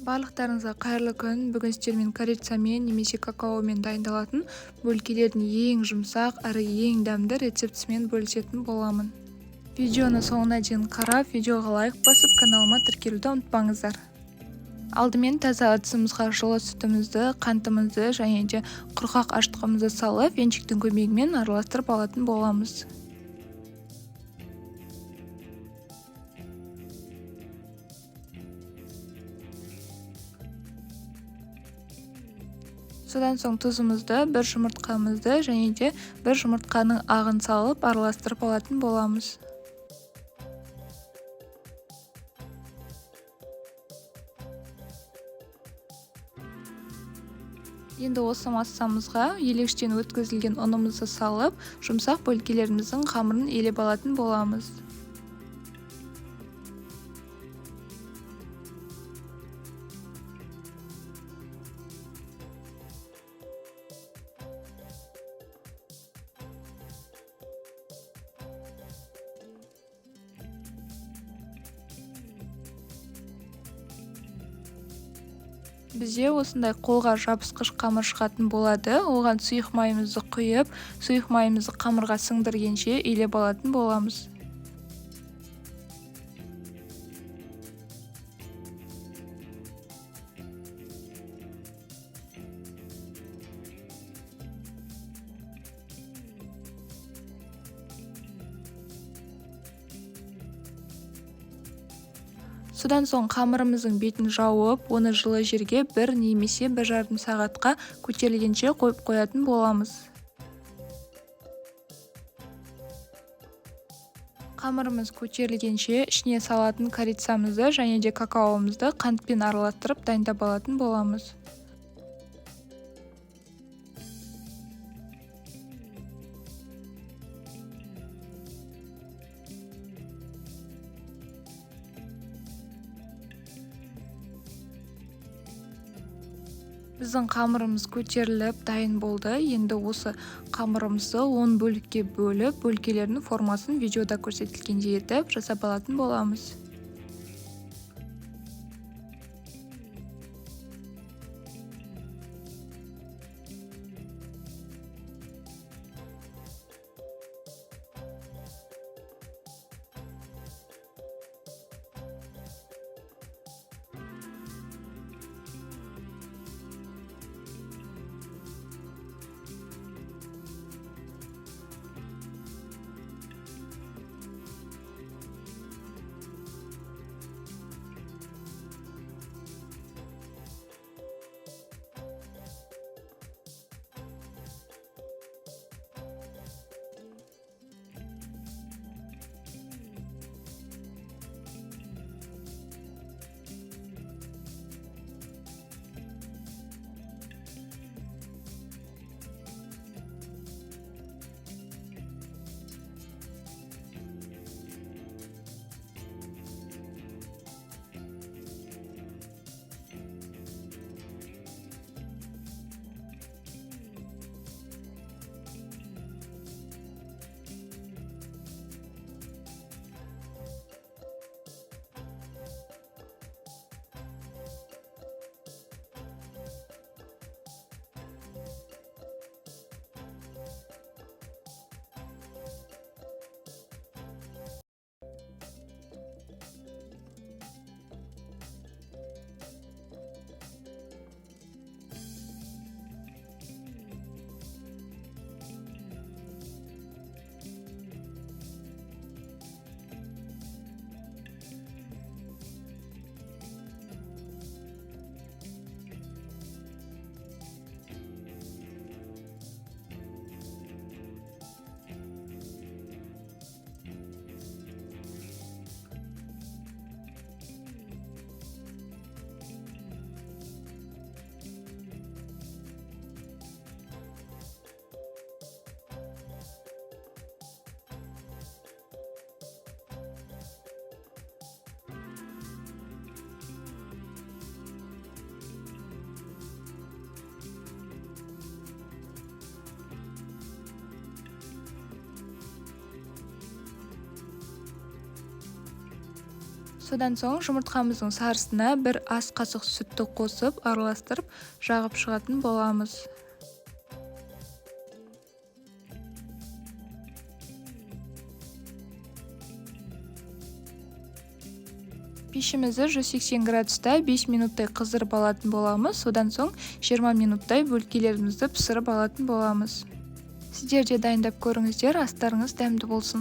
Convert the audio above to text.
Барлықтарыңызға қайырлы күн. Бүгін сіздермен корицамен немесе какаомен дайындалатын бөлкелердің ең жұмсақ әрі ең дәмді рецептісімен бөлісетін боламын. Видеоны соңына дейін қарап, видеоға лайк басып, каналыма тіркелуді ұмытпаңыздар. Алдымен таза ыдысымызға жылы сүтімізді, қантымызды және де құрғақ аштығымызды салып, венчиктің көмегімен араластырып алатын боламыз. Содан соң тұзымызды, бір жұмыртқамызды және де бір жұмыртқаның ағын салып араластырып алатын боламыз. Енді осы массамызға елештен өткізілген ұнымызды салып, жұмсақ бөлкелеріміздің қамырын елеп алатын боламыз. Бізде осындай қолға жабысқыш қамыр шығатын болады. Оған сұйық майымызды құйып, сұйық майымызды қамырға сіңдіргенше илеп алатын боламыз. Содан соң қамырымыздың бетін жауып, оны жылы жерге 1 немесе 1,5 сағатқа көтерілгенше қойып қоятын боламыз. Қамырымыз көтерілгенше ішіне салатын корицамызды және де какаомызды қантпен араластырып дайындап алатын боламыз. Біздің қамырымыз көтеріліп, дайын болды. Енді осы қамырымызды 10 бөлікке бөліп, бөлкелердің формасын видеода көрсетілгендей етіп жасап алатын боламыз. Содан соң жұмыртқамыздың сарысына бір ас қасық сүтті қосып, араластырып, жағып шығатын боламыз. Пешімізді 180 градуста 5 минуттай қыздырып алатын боламыз. Содан соң 20 минуттай бөлкелерімізді пісіріп алатын боламыз. Сіздер де дайындап көріңіздер, астарыңыз дәмді болсын.